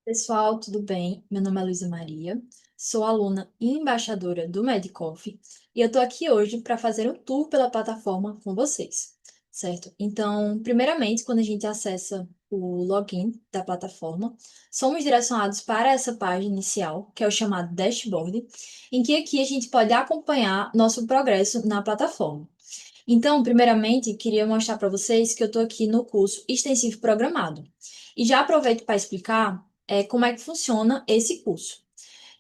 Pessoal, tudo bem? Meu nome é Luísa Maria, sou aluna e embaixadora do Medicoff e eu estou aqui hoje para fazer um tour pela plataforma com vocês, certo? Então, primeiramente, quando a gente acessa o login da plataforma, somos direcionados para essa página inicial, que é o chamado dashboard, em que aqui a gente pode acompanhar nosso progresso na plataforma. Então, primeiramente, queria mostrar para vocês que eu estou aqui no curso extensivo programado. E já aproveito para explicar como é que funciona esse curso.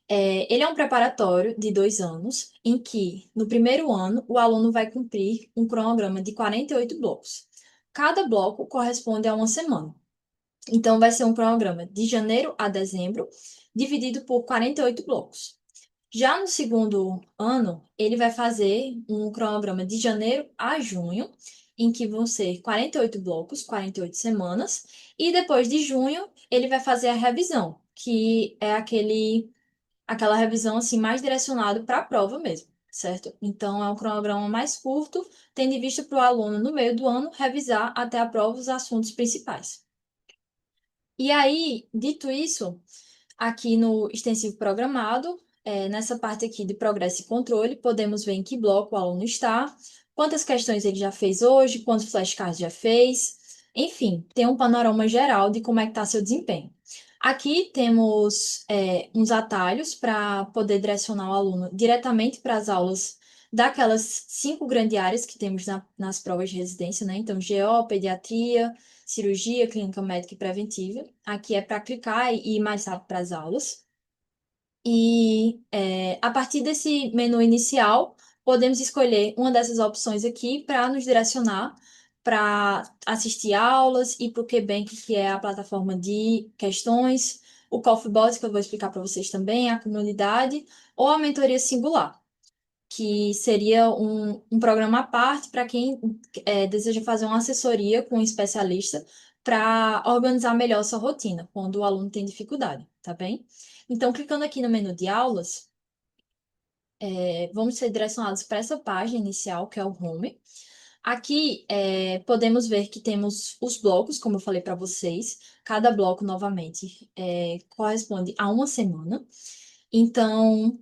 Ele é um preparatório de 2 anos, em que, no primeiro ano, o aluno vai cumprir um cronograma de 48 blocos. Cada bloco corresponde a uma semana. Então, vai ser um cronograma de janeiro a dezembro, dividido por 48 blocos. Já no segundo ano, ele vai fazer um cronograma de janeiro a junho, em que vão ser 48 blocos, 48 semanas, e depois de junho, ele vai fazer a revisão, que é aquela revisão assim mais direcionada para a prova mesmo, certo? Então é um cronograma mais curto, tendo em vista para o aluno no meio do ano revisar até a prova os assuntos principais. E aí, dito isso, aqui no extensivo programado, nessa parte aqui de progresso e controle, podemos ver em que bloco o aluno está, quantas questões ele já fez hoje, quantos flashcards já fez, enfim, tem um panorama geral de como é que está seu desempenho. Aqui temos uns atalhos para poder direcionar o aluno diretamente para as aulas daquelas 5 grandes áreas que temos nas provas de residência, né? Então, GO, pediatria, cirurgia, clínica médica e preventiva. Aqui é para clicar e ir mais rápido para as aulas. E a partir desse menu inicial, podemos escolher uma dessas opções aqui para nos direcionar para assistir aulas e para o QBank, que é a plataforma de questões, o CoffeeBot, que eu vou explicar para vocês também, a comunidade, ou a mentoria singular, que seria um programa à parte para quem deseja fazer uma assessoria com um especialista para organizar melhor sua rotina, quando o aluno tem dificuldade, tá bem? Então, clicando aqui no menu de aulas, vamos ser direcionados para essa página inicial, que é o Home. Aqui, podemos ver que temos os blocos, como eu falei para vocês. Cada bloco, novamente, corresponde a uma semana. Então,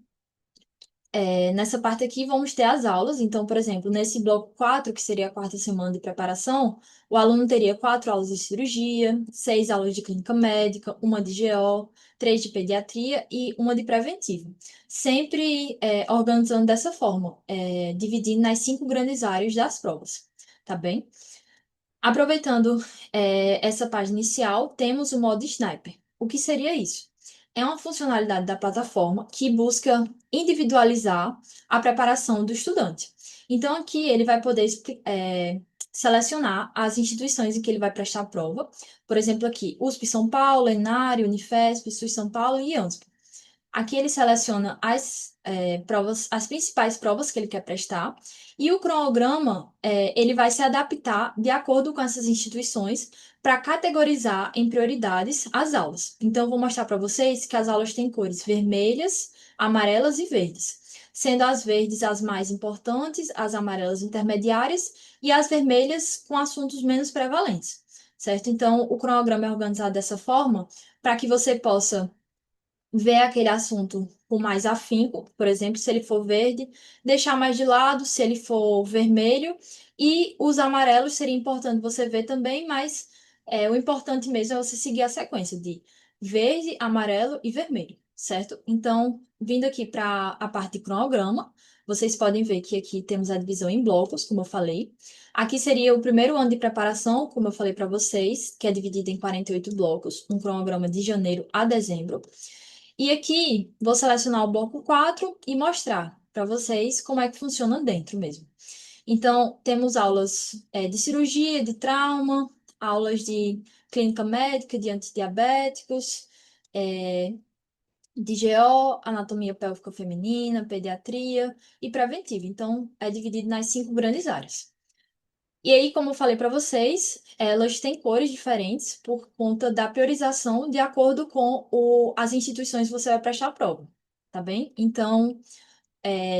nessa parte aqui, vamos ter as aulas. Então, por exemplo, nesse bloco 4, que seria a quarta semana de preparação, o aluno teria 4 aulas de cirurgia, 6 aulas de clínica médica, uma de GO, 3 de pediatria e uma de preventivo. Sempre organizando dessa forma, dividindo nas 5 grandes áreas das provas, tá bem? Aproveitando, essa página inicial, temos o modo Sniper. O que seria isso? É uma funcionalidade da plataforma que busca individualizar a preparação do estudante. Então, aqui ele vai poder selecionar as instituições em que ele vai prestar a prova. Por exemplo, aqui, USP São Paulo, Enário, Unifesp, SUS São Paulo e ANSP. Aqui ele seleciona as principais provas que ele quer prestar, e o cronograma ele vai se adaptar de acordo com essas instituições para categorizar em prioridades as aulas. Então, eu vou mostrar para vocês que as aulas têm cores vermelhas, amarelas e verdes, sendo as verdes as mais importantes, as amarelas intermediárias e as vermelhas com assuntos menos prevalentes, certo? Então, o cronograma é organizado dessa forma para que você possa ver aquele assunto com mais afinco, por exemplo, se ele for verde, deixar mais de lado, se ele for vermelho, e os amarelos seria importante você ver também, mas o importante mesmo é você seguir a sequência de verde, amarelo e vermelho, certo? Então, vindo aqui para a parte de cronograma, vocês podem ver que aqui temos a divisão em blocos, como eu falei. Aqui seria o primeiro ano de preparação, como eu falei para vocês, que é dividido em 48 blocos, um cronograma de janeiro a dezembro. E aqui vou selecionar o bloco 4 e mostrar para vocês como é que funciona dentro mesmo. Então, temos aulas de cirurgia, de trauma, aulas de clínica médica, de antidiabéticos, é, de GO, anatomia pélvica feminina, pediatria e preventiva. Então, é dividido nas 5 grandes áreas. E aí, como eu falei para vocês, elas têm cores diferentes por conta da priorização de acordo com as instituições que você vai prestar a prova, tá bem? Então,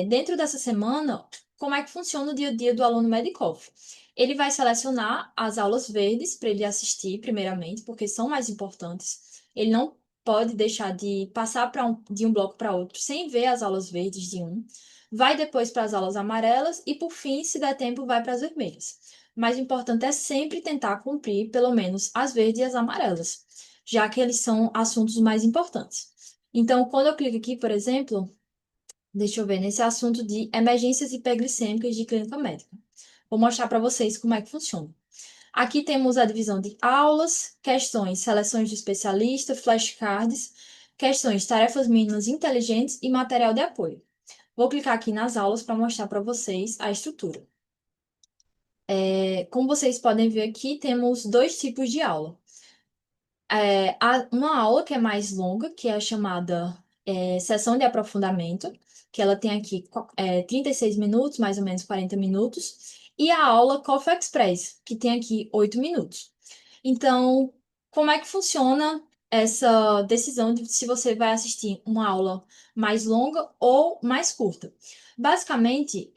dentro dessa semana, como é que funciona o dia a dia do aluno Medicoff? Ele vai selecionar as aulas verdes para ele assistir, primeiramente, porque são mais importantes. Ele não pode deixar de passar de um bloco para outro sem ver as aulas verdes de um, vai depois para as aulas amarelas e, por fim, se der tempo, vai para as vermelhas. Mas o importante é sempre tentar cumprir pelo menos as verdes e as amarelas, já que eles são assuntos mais importantes. Então, quando eu clico aqui, por exemplo, deixa eu ver, nesse assunto de emergências hiperglicêmicas de clínica médica. Vou mostrar para vocês como é que funciona. Aqui temos a divisão de aulas, questões, seleções de especialista, flashcards, questões, tarefas mínimas inteligentes e material de apoio. Vou clicar aqui nas aulas para mostrar para vocês a estrutura. Como vocês podem ver aqui, temos dois tipos de aula. Há uma aula que é mais longa, que é a chamada sessão de aprofundamento, que ela tem aqui 36 minutos, mais ou menos 40 minutos, e a aula Coffee Express, que tem aqui 8 minutos. Então, como é que funciona essa decisão de se você vai assistir uma aula mais longa ou mais curta? Basicamente,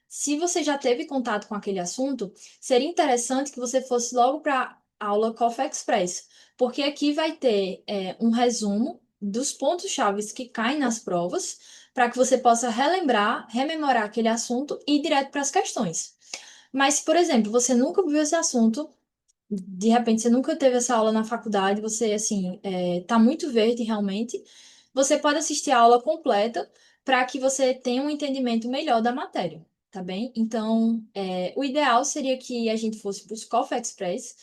se você já teve contato com aquele assunto, seria interessante que você fosse logo para a aula Coffee Express, porque aqui vai ter um resumo dos pontos-chave que caem nas provas, para que você possa relembrar, rememorar aquele assunto e ir direto para as questões. Mas, se, por exemplo, você nunca viu esse assunto, de repente você nunca teve essa aula na faculdade, você, assim, tá muito verde realmente, você pode assistir a aula completa para que você tenha um entendimento melhor da matéria, tá bem? Então, o ideal seria que a gente fosse para os Coffee Express,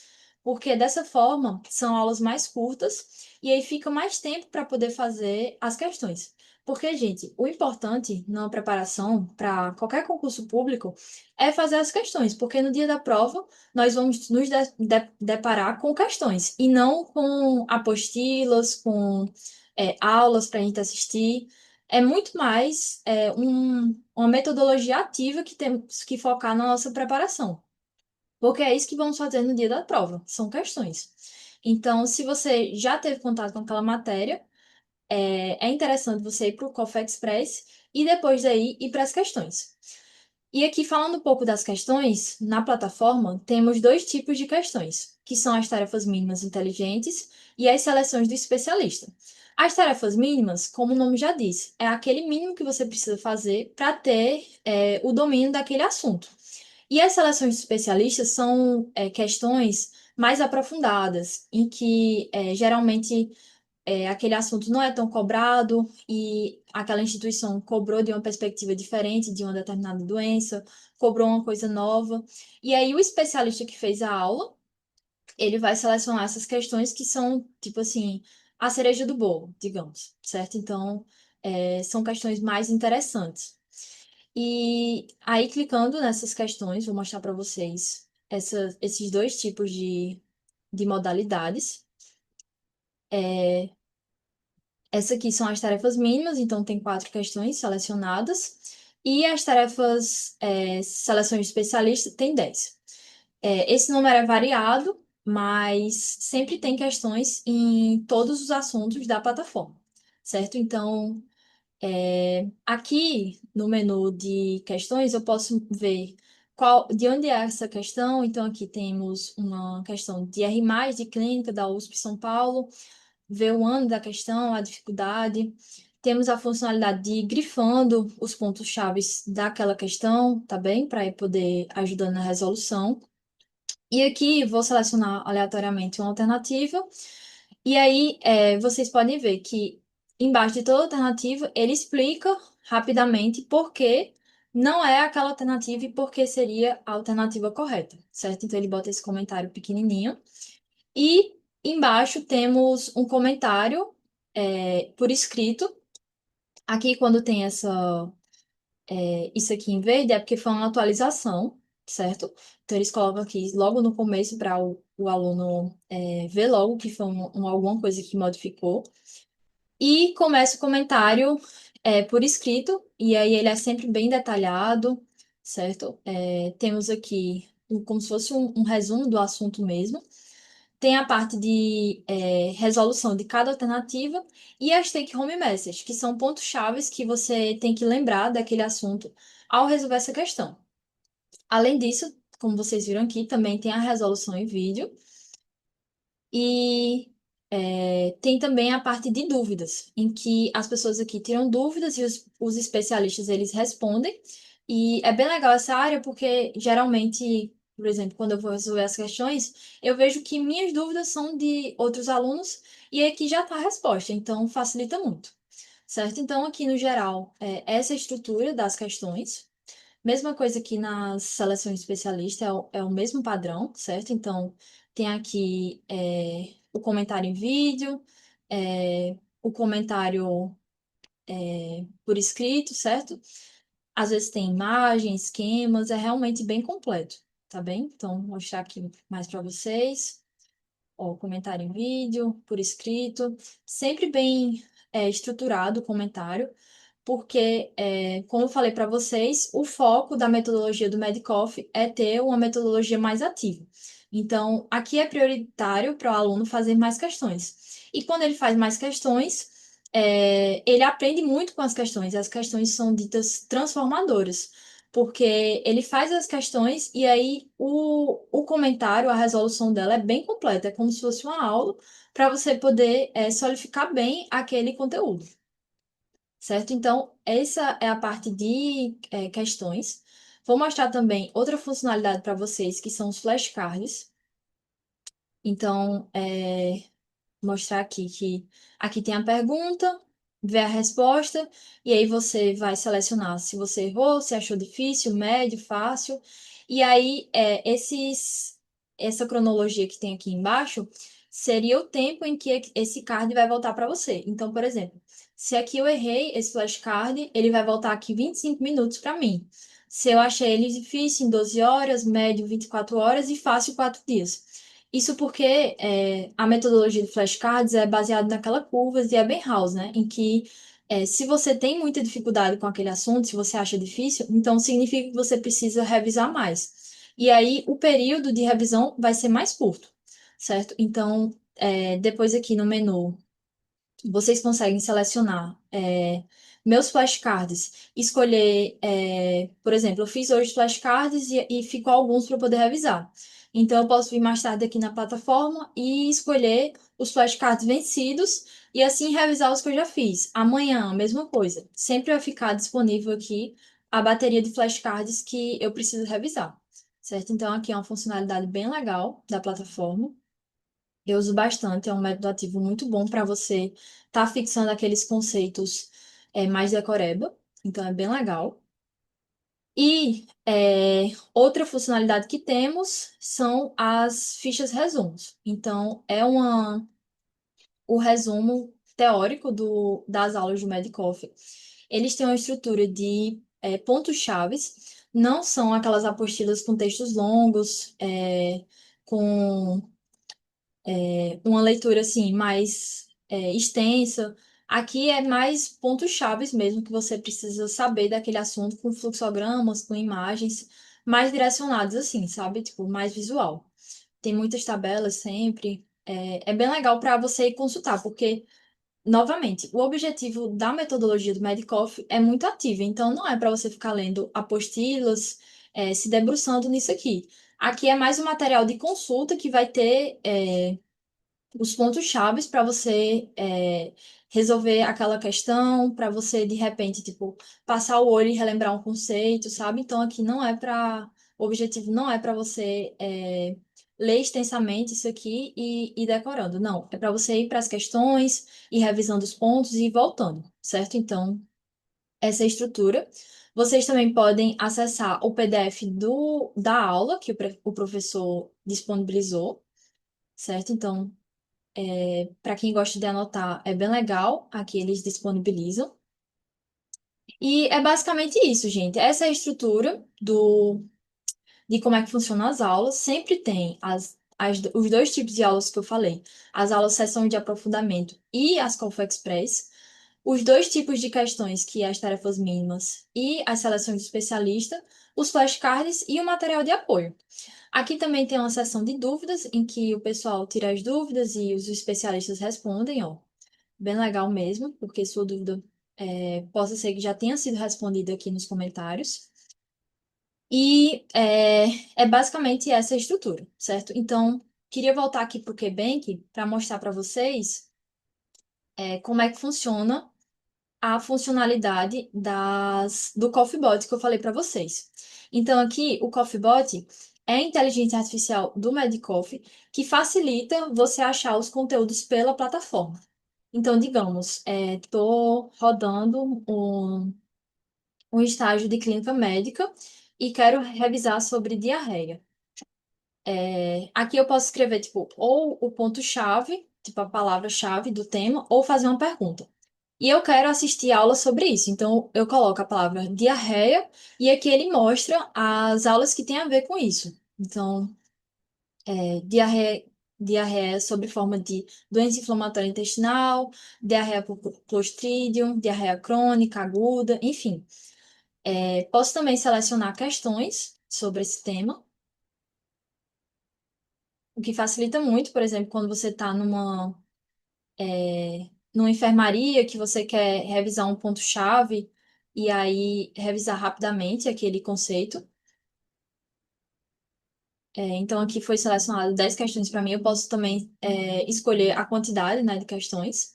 porque dessa forma são aulas mais curtas e aí fica mais tempo para poder fazer as questões. Porque, gente, o importante na preparação para qualquer concurso público é fazer as questões, porque no dia da prova nós vamos nos deparar com questões e não com apostilas, com aulas para a gente assistir. É muito mais uma metodologia ativa que temos que focar na nossa preparação, porque é isso que vamos fazer no dia da prova, são questões. Então, se você já teve contato com aquela matéria, é interessante você ir para o Coffee Express e depois daí ir para as questões. E aqui, falando um pouco das questões, na plataforma temos dois tipos de questões, que são as tarefas mínimas inteligentes e as seleções do especialista. As tarefas mínimas, como o nome já diz, é aquele mínimo que você precisa fazer para ter o domínio daquele assunto. E as seleções de especialistas são questões mais aprofundadas, em que geralmente aquele assunto não é tão cobrado e aquela instituição cobrou de uma perspectiva diferente de uma determinada doença, cobrou uma coisa nova. E aí o especialista que fez a aula, ele vai selecionar essas questões que são, tipo assim, a cereja do bolo, digamos, certo? Então, são questões mais interessantes. E aí, clicando nessas questões, vou mostrar para vocês esses dois tipos de modalidades. Essa aqui são as tarefas mínimas, então tem 4 questões selecionadas. E as tarefas, seleção de especialista, tem 10. Esse número é variado, mas sempre tem questões em todos os assuntos da plataforma, certo? Então, aqui no menu de questões, eu posso ver de onde é essa questão. Então, aqui temos uma questão de R+, de clínica da USP São Paulo, ver o ano da questão, a dificuldade. Temos a funcionalidade de ir grifando os pontos-chave daquela questão, tá bem? Para poder ajudar na resolução. E aqui vou selecionar aleatoriamente uma alternativa. E aí vocês podem ver que embaixo de toda alternativa ele explica rapidamente por que não é aquela alternativa e por que seria a alternativa correta, certo? Então ele bota esse comentário pequenininho. E embaixo temos um comentário por escrito. Aqui, quando tem isso aqui em verde, é porque foi uma atualização, certo? Então, eles colocam aqui logo no começo para o aluno ver logo que foi alguma coisa que modificou. E começa o comentário por escrito, e aí ele é sempre bem detalhado, certo? Temos aqui como se fosse um resumo do assunto mesmo. Tem a parte de resolução de cada alternativa e as take-home messages, que são pontos-chave que você tem que lembrar daquele assunto ao resolver essa questão. Além disso, como vocês viram aqui, também tem a resolução em vídeo. E Tem também a parte de dúvidas, em que as pessoas aqui tiram dúvidas e os especialistas eles respondem. E é bem legal essa área porque geralmente, por exemplo, quando eu vou resolver as questões, eu vejo que minhas dúvidas são de outros alunos e aqui já está a resposta, então facilita muito, certo? Então, aqui no geral, essa é a estrutura das questões. Mesma coisa que na seleção especialista, é o mesmo padrão, certo? Então, tem aqui o comentário em vídeo, o comentário por escrito, certo? Às vezes tem imagem, esquemas, é realmente bem completo, tá bem? Então, vou mostrar aqui mais para vocês. Ó, comentário em vídeo, por escrito, sempre bem estruturado o comentário porque, como eu falei para vocês, o foco da metodologia do Medicoff é ter uma metodologia mais ativa. Então, aqui é prioritário para o aluno fazer mais questões. E quando ele faz mais questões, ele aprende muito com as questões. As questões são ditas transformadoras, porque ele faz as questões e aí o comentário, a resolução dela é bem completa, é como se fosse uma aula para você poder solidificar bem aquele conteúdo. Certo? Então, essa é a parte de questões. Vou mostrar também outra funcionalidade para vocês, que são os flashcards. Então, mostrar aqui que aqui tem a pergunta, ver a resposta, e aí você vai selecionar se você errou, se achou difícil, médio, fácil. E aí, essa cronologia que tem aqui embaixo seria o tempo em que esse card vai voltar para você. Então, por exemplo, se aqui eu errei esse flashcard, ele vai voltar aqui 25 minutos para mim. Se eu achei ele difícil, em 12 horas, médio, 24 horas e fácil, 4 dias. Isso porque a metodologia de flashcards é baseada naquela curva de Ebbinghaus, né? Em que se você tem muita dificuldade com aquele assunto, se você acha difícil, então significa que você precisa revisar mais. E aí o período de revisão vai ser mais curto, certo? Então, depois aqui no menu vocês conseguem selecionar meus flashcards, escolher, por exemplo, eu fiz hoje flashcards e ficou alguns para poder revisar. Então, eu posso vir mais tarde aqui na plataforma e escolher os flashcards vencidos e assim revisar os que eu já fiz. Amanhã, a mesma coisa. Sempre vai ficar disponível aqui a bateria de flashcards que eu preciso revisar, certo? Então, aqui é uma funcionalidade bem legal da plataforma. Eu uso bastante, é um método ativo muito bom para você estar fixando aqueles conceitos mais decoreba, então é bem legal. E outra funcionalidade que temos são as fichas resumos. Então, o resumo teórico das aulas do Medicoff. Eles têm uma estrutura de pontos-chaves, não são aquelas apostilas com textos longos, com uma leitura assim mais extensa. Aqui é mais pontos chaves mesmo que você precisa saber daquele assunto com fluxogramas, com imagens mais direcionadas assim, sabe? Tipo, mais visual. Tem muitas tabelas sempre. É bem legal para você ir consultar, porque, novamente, o objetivo da metodologia do Medicoff é muito ativo, então não é para você ficar lendo apostilas, se debruçando nisso aqui. Aqui é mais um material de consulta que vai ter os pontos chaves para você resolver aquela questão, para você de repente, tipo, passar o olho e relembrar um conceito, sabe? Então aqui não é para, o objetivo não é para você ler extensamente isso aqui e ir decorando. Não, é para você ir para as questões, ir revisando os pontos e ir voltando, certo? Então, essa é a estrutura. Vocês também podem acessar o PDF da aula que o professor disponibilizou, certo? Então, para quem gosta de anotar, é bem legal. Aqui eles disponibilizam. E é basicamente isso, gente. Essa é a estrutura de como é que funcionam as aulas. Sempre tem os dois tipos de aulas que eu falei: as aulas sessão de aprofundamento e as Colfa Express. Os dois tipos de questões, que é as tarefas mínimas e as seleções de especialista, os flashcards e o material de apoio. Aqui também tem uma seção de dúvidas, em que o pessoal tira as dúvidas e os especialistas respondem, ó. Bem legal mesmo, porque sua dúvida possa ser que já tenha sido respondida aqui nos comentários. E é basicamente essa a estrutura, certo? Então, queria voltar aqui para o QBank para mostrar para vocês como é que funciona a funcionalidade do CoffeeBot que eu falei para vocês. Então, aqui, o CoffeeBot é a inteligência artificial do MedCoffee que facilita você achar os conteúdos pela plataforma. Então, digamos, estou rodando um estágio de clínica médica e quero revisar sobre diarreia. Aqui eu posso escrever, tipo, ou o ponto-chave, tipo, a palavra-chave do tema, ou fazer uma pergunta. E eu quero assistir aula sobre isso. Então, eu coloco a palavra diarreia e aqui ele mostra as aulas que têm a ver com isso. Então, diarreia, diarreia sob forma de doença inflamatória intestinal, diarreia por Clostridium, diarreia crônica, aguda, enfim. Posso também selecionar questões sobre esse tema, o que facilita muito, por exemplo, quando você está numa enfermaria que você quer revisar um ponto-chave e aí revisar rapidamente aquele conceito. Então, aqui foi selecionado 10 questões para mim. Eu posso também escolher a quantidade, né, de questões.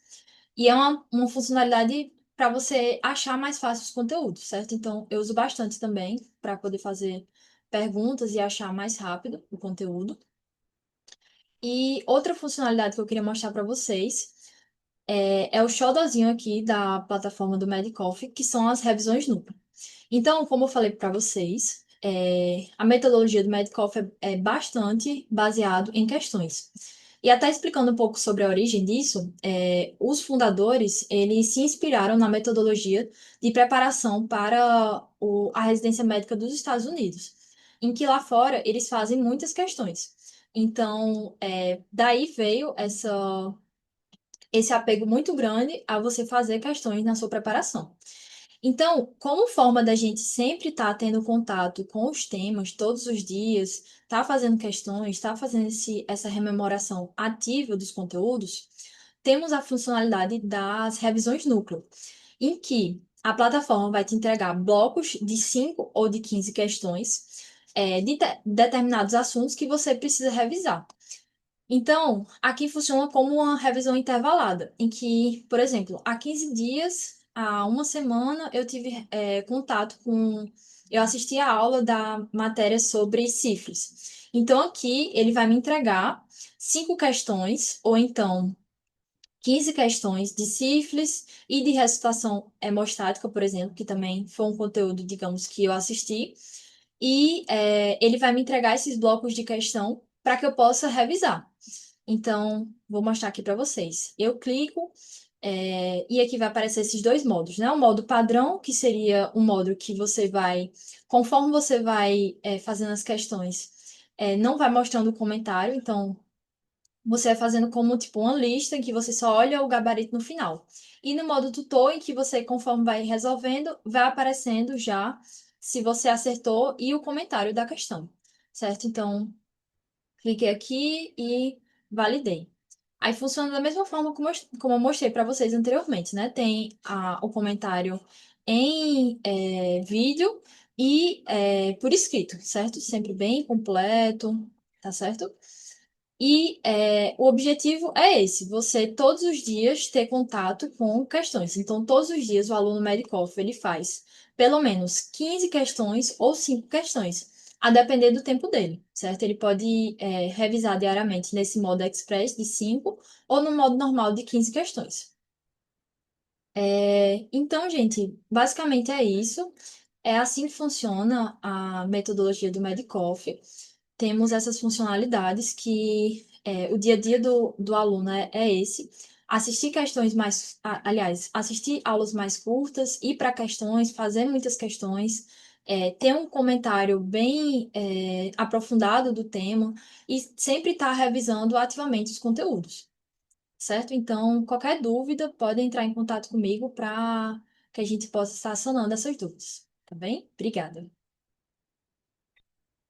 E é uma funcionalidade para você achar mais fácil os conteúdos, certo? Então, eu uso bastante também para poder fazer perguntas e achar mais rápido o conteúdo. E outra funcionalidade que eu queria mostrar para vocês é o xodozinho aqui da plataforma do MedCoffee, que são as revisões duplas. Então, como eu falei para vocês, a metodologia do MedCoffee é bastante baseado em questões. E até explicando um pouco sobre a origem disso, os fundadores, eles se inspiraram na metodologia de preparação para a residência médica dos Estados Unidos, em que lá fora eles fazem muitas questões. Então, daí veio esse apego muito grande a você fazer questões na sua preparação. Então, como forma da gente sempre estar tendo contato com os temas todos os dias, estar fazendo questões, estar fazendo essa rememoração ativa dos conteúdos, temos a funcionalidade das revisões núcleo, em que a plataforma vai te entregar blocos de 5 ou de 15 questões de determinados assuntos que você precisa revisar. Então, aqui funciona como uma revisão intervalada, em que, por exemplo, há 15 dias, há uma semana, eu tive contato com. Eu assisti a aula da matéria sobre sífilis. Então, aqui ele vai me entregar 5 questões, ou então 15 questões de sífilis e de ressuscitação hemostática, por exemplo, que também foi um conteúdo, digamos, que eu assisti. E ele vai me entregar esses blocos de questão para que eu possa revisar. Então, vou mostrar aqui para vocês. Eu clico, e aqui vai aparecer esses dois modos, né? O modo padrão, que seria um modo que você vai, conforme você vai fazendo as questões, não vai mostrando o comentário, então você vai fazendo como tipo uma lista em que você só olha o gabarito no final. E no modo tutor, em que você, conforme vai resolvendo, vai aparecendo já se você acertou e o comentário da questão, certo? Então, cliquei aqui e validei. Aí funciona da mesma forma como eu mostrei para vocês anteriormente, né? Tem o comentário em vídeo e por escrito, certo? Sempre bem completo, tá certo? E o objetivo é esse, você todos os dias ter contato com questões. Então, todos os dias o aluno Medicoff, ele faz pelo menos 15 questões ou 5 questões, a depender do tempo dele, certo? Ele pode revisar diariamente nesse modo express de 5 ou no modo normal de 15 questões. Então, gente, basicamente é isso. É assim que funciona a metodologia do Medicoff. Temos essas funcionalidades que o dia a dia do aluno é esse. Assistir questões mais, aliás, assistir aulas mais curtas, ir para questões, fazer muitas questões, ter um comentário bem aprofundado do tema e sempre estar revisando ativamente os conteúdos, certo? Então, qualquer dúvida, pode entrar em contato comigo para que a gente possa estar sanando essas dúvidas, tá bem? Obrigada.